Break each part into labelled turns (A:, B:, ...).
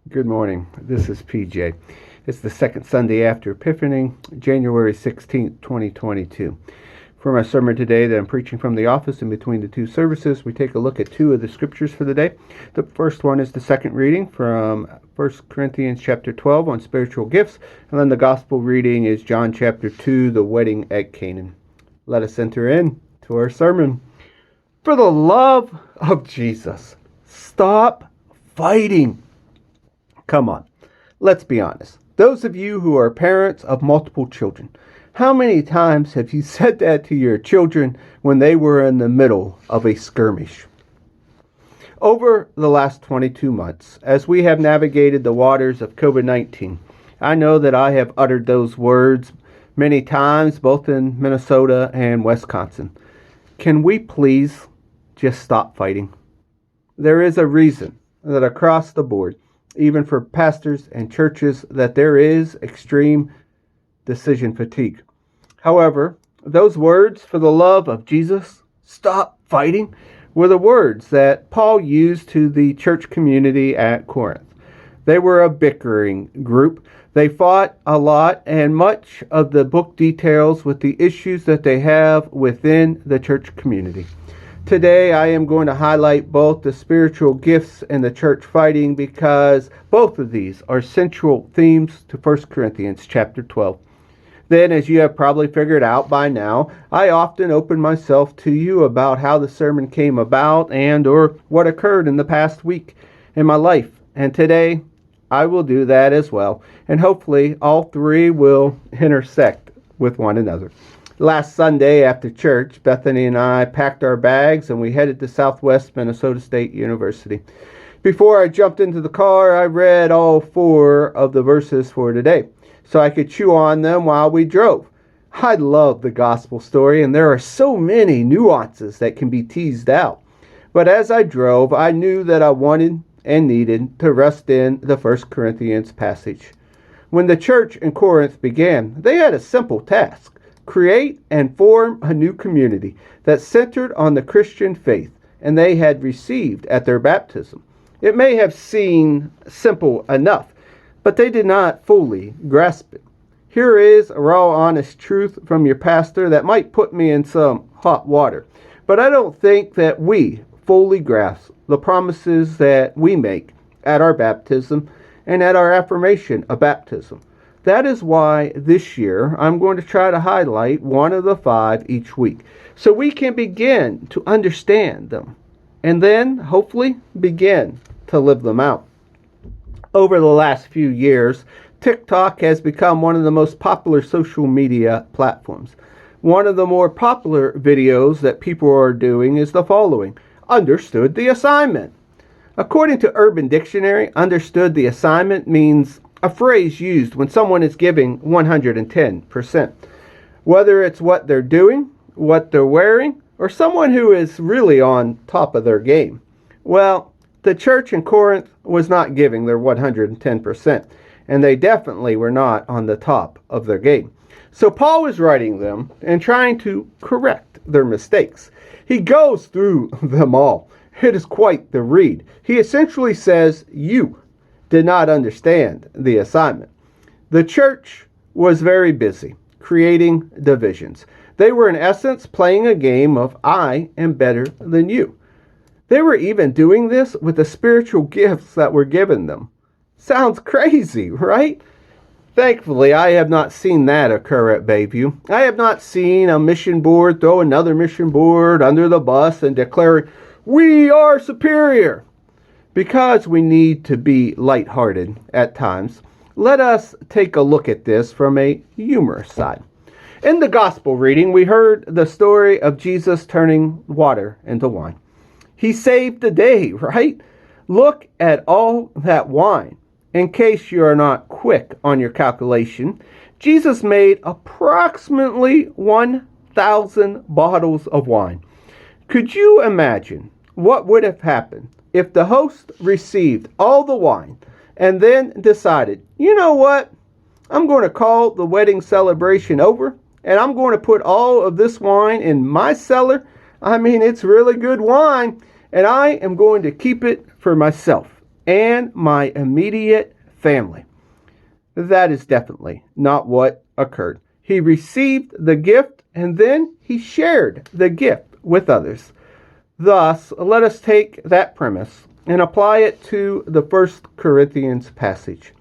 A: Good morning. This is PJ. It's the second Sunday after Epiphany, January 16th, 2022. For my sermon today that I'm preaching from the office in between the two services, we take a look at two of the scriptures for the day. The first one is the second reading from 1 Corinthians chapter 12 on spiritual gifts, and then the gospel reading is John chapter 2, the wedding at Canaan. Let us enter in to our sermon. For the love of Jesus, stop fighting. Come on, let's be honest. Those of you who are parents of multiple children, how many times have you said that to your children when they were in the middle of a skirmish? Over the last 22 months, as we have navigated the waters of COVID-19, I know that I have uttered those words many times, both in Minnesota and Wisconsin. Can we please just stop fighting? There is a reason that across the board, even for pastors and churches, that there is extreme decision fatigue. However, those words, for the love of Jesus, stop fighting, were the words that Paul used to the church community at Corinth. They were a bickering group. They fought a lot, and much of the book details with the issues that they have within the church community. Today, I am going to highlight both the spiritual gifts and the church fighting because both of these are central themes to 1 Corinthians chapter 12. Then, as you have probably figured out by now, I often open myself to you about how the sermon came about and or what occurred in the past week in my life. And today, I will do that as well. And hopefully, all three will intersect with one another. Last Sunday after church, Bethany and I packed our bags and we headed to Southwest Minnesota State University. Before I jumped into the car, I read all 4 of the verses for today so I could chew on them while we drove. I love the gospel story, and there are so many nuances that can be teased out. But as I drove, I knew that I wanted and needed to rest in the 1 Corinthians passage. When the church in Corinth began, they had a simple task: create and form a new community that centered on the Christian faith and they had received at their baptism. It may have seemed simple enough, but they did not fully grasp it. Here is a raw, honest truth from your pastor that might put me in some hot water, but I don't think that we fully grasp the promises that we make at our baptism and at our affirmation of baptism. That is why this year I'm going to try to highlight one of the 5 each week so we can begin to understand them and then hopefully begin to live them out. Over the last few years, TikTok has become one of the most popular social media platforms. One of the more popular videos that people are doing is the following: understood the assignment. According to Urban Dictionary, understood the assignment means a phrase used when someone is giving 110%. Whether it's what they're doing, what they're wearing, or someone who is really on top of their game. Well, the church in Corinth was not giving their 110%, and they definitely were not on the top of their game. So Paul is writing them and trying to correct their mistakes. He goes through them all. It is quite the read. He essentially says, you did not understand the assignment. The church was very busy creating divisions. They were in essence playing a game of I am better than you. They were even doing this with the spiritual gifts that were given them. Sounds crazy, right? Thankfully, I have not seen that occur at Bayview. I have not seen a mission board throw another mission board under the bus and declare, we are superior. Because we need to be lighthearted at times, let us take a look at this from a humorous side. In the gospel reading, we heard the story of Jesus turning water into wine. He saved the day, right? Look at all that wine. In case you are not quick on your calculation, Jesus made approximately 1,000 bottles of wine. Could you imagine what would have happened if the host received all the wine and then decided, you know what, I'm going to call the wedding celebration over and I'm going to put all of this wine in my cellar. I mean, it's really good wine and I am going to keep it for myself. and my immediate family. That is definitely not what occurred. He received the gift and then he shared the gift with others. Thus, let us take that premise and apply it to the 1 Corinthians passage.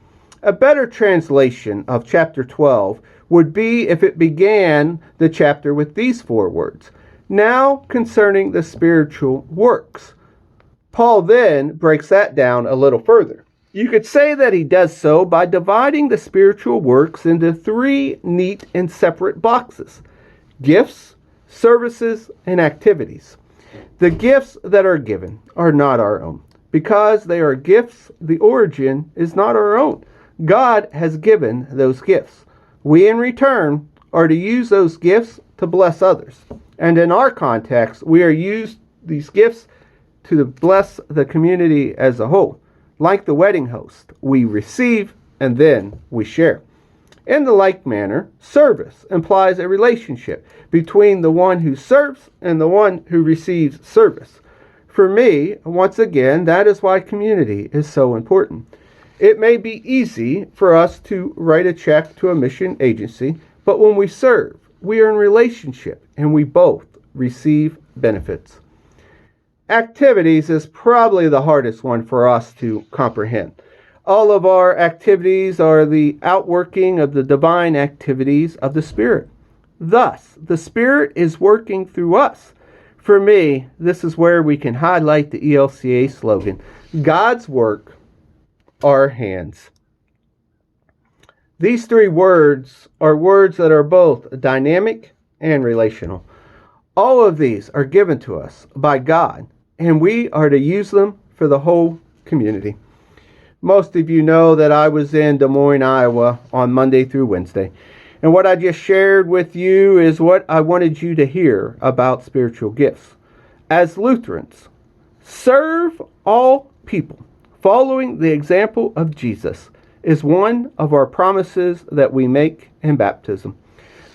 A: A better translation of chapter 12 would be if it began the chapter with these 4 words. Now concerning the spiritual works. Paul then breaks that down a little further. You could say that he does so by dividing the spiritual works into 3 neat and separate boxes: gifts, services, and activities. The gifts that are given are not our own. Because they are gifts, the origin is not our own. God has given those gifts. We, in return, are to use those gifts to bless others. And in our context, we are used these gifts to bless the community as a whole. Like the wedding host, we receive and then we share. In the like manner, service implies a relationship between the one who serves and the one who receives service. For me, once again, that is why community is so important. It may be easy for us to write a check to a mission agency, but when we serve, we are in relationship and we both receive benefits. Activities is probably the hardest one for us to comprehend. All of our activities are the outworking of the divine activities of the Spirit. Thus, the Spirit is working through us. For me, this is where we can highlight the ELCA slogan, God's work, our hands. These 3 words are words that are both dynamic and relational. All of these are given to us by God, and we are to use them for the whole community. Most of you know that I was in Des Moines, Iowa on Monday through Wednesday. And what I just shared with you is what I wanted you to hear about spiritual gifts. As Lutherans, serve all people, following the example of Jesus, is one of our promises that we make in baptism.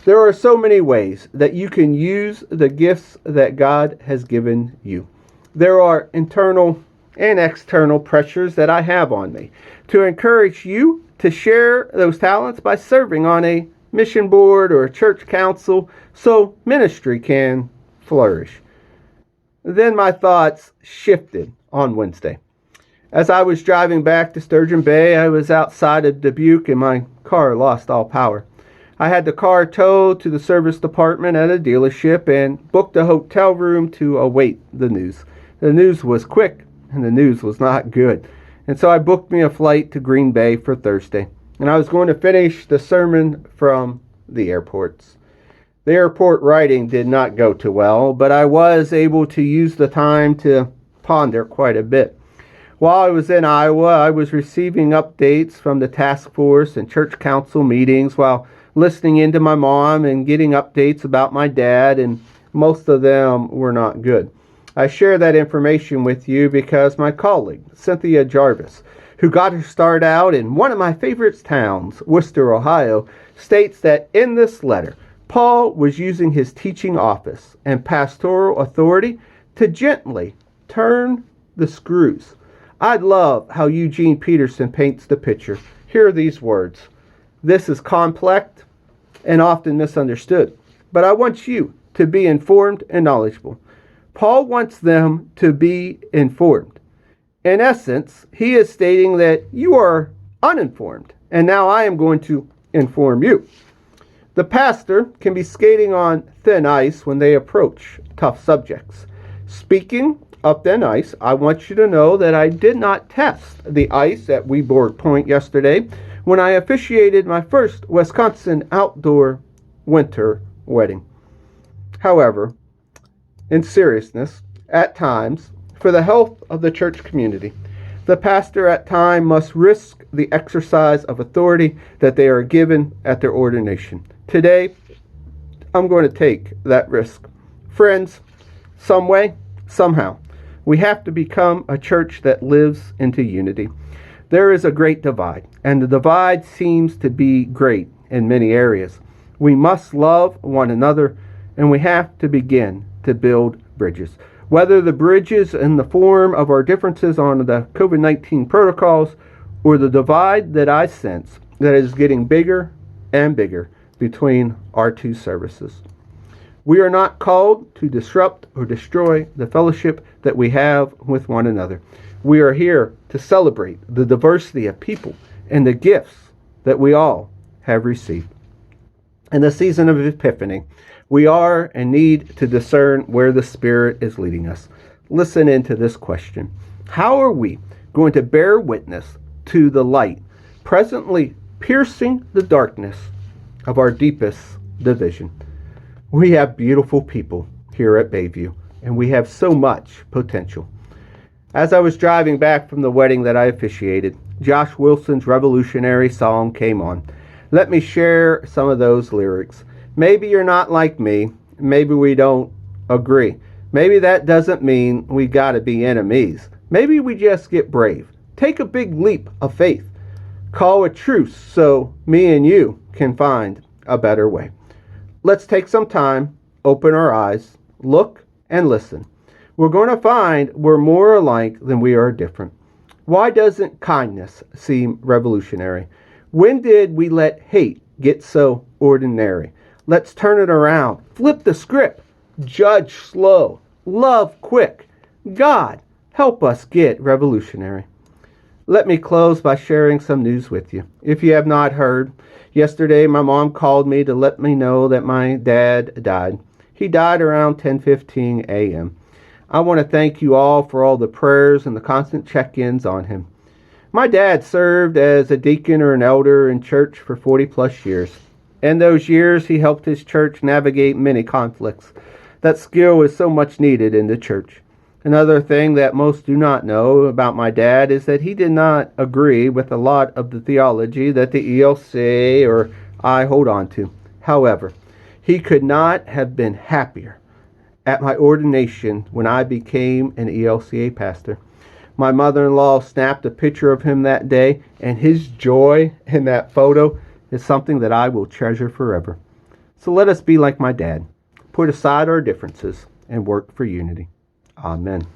A: There are so many ways that you can use the gifts that God has given you. There are internal and external pressures that I have on me to encourage you to share those talents by serving on a mission board or a church council so ministry can flourish. Then my thoughts shifted on Wednesday. As I was driving back to Sturgeon Bay, I was outside of Dubuque and my car lost all power. I had the car towed to the service department at a dealership and booked a hotel room to await the news. The news was quick and the news was not good. And so I booked me a flight to Green Bay for Thursday. And I was going to finish the sermon from the airports. The airport writing did not go too well, but I was able to use the time to ponder quite a bit. While I was in Iowa, I was receiving updates from the task force and church council meetings while listening into my mom and getting updates about my dad, and most of them were not good. I share that information with you because my colleague, Cynthia Jarvis, who got her start out in one of my favorite towns, Worcester, Ohio, states that in this letter, Paul was using his teaching office and pastoral authority to gently turn the screws. I love how Eugene Peterson paints the picture. Here are these words. This is complex and often misunderstood, but I want you to be informed and knowledgeable. Paul wants them to be informed. In essence, he is stating that you are uninformed, and now I am going to inform you. The pastor can be skating on thin ice when they approach tough subjects. Speaking of thin ice, I want you to know that I did not test the ice at Weborg Point yesterday when I officiated my first Wisconsin outdoor winter wedding. However, in seriousness, at times, for the health of the church community, the pastor at times must risk the exercise of authority that they are given at their ordination. Today, I'm going to take that risk. Friends, some way, somehow, we have to become a church that lives into unity. There is a great divide, and the divide seems to be great in many areas. We must love one another, and we have to begin to build bridges. Whether the bridge is in the form of our differences on the COVID-19 protocols or the divide that I sense that is getting bigger and bigger between our two services. We are not called to disrupt or destroy the fellowship that we have with one another. We are here to celebrate the diversity of people and the gifts that we all have received. In the season of Epiphany, we are and need to discern where the Spirit is leading us. Listen into this question. How are we going to bear witness to the light presently piercing the darkness of our deepest division? We have beautiful people here at Bayview, and we have so much potential. As I was driving back from the wedding that I officiated, Josh Wilson's revolutionary song came on. Let me share some of those lyrics. Maybe you're not like me. Maybe we don't agree. Maybe that doesn't mean we gotta be enemies. Maybe we just get brave. Take a big leap of faith. Call a truce so me and you can find a better way. Let's take some time, open our eyes, look and listen. We're going to find we're more alike than we are different. Why doesn't kindness seem revolutionary? When did we let hate get so ordinary? Let's turn it around. Flip the script. Judge slow. Love quick. God, help us get revolutionary. Let me close by sharing some news with you. If you have not heard, yesterday my mom called me to let me know that my dad died. He died around 10:15 a.m. I want to thank you all for all the prayers and the constant check-ins on him. My dad served as a deacon or an elder in church for 40 plus years. In those years, he helped his church navigate many conflicts. That skill is so much needed in the church. Another thing that most do not know about my dad is that he did not agree with a lot of the theology that the ELCA or I hold on to. However, he could not have been happier at my ordination when I became an ELCA pastor. My mother-in-law snapped a picture of him that day, and his joy in that photo is something that I will treasure forever. So let us be like my dad. Put aside our differences and work for unity. Amen.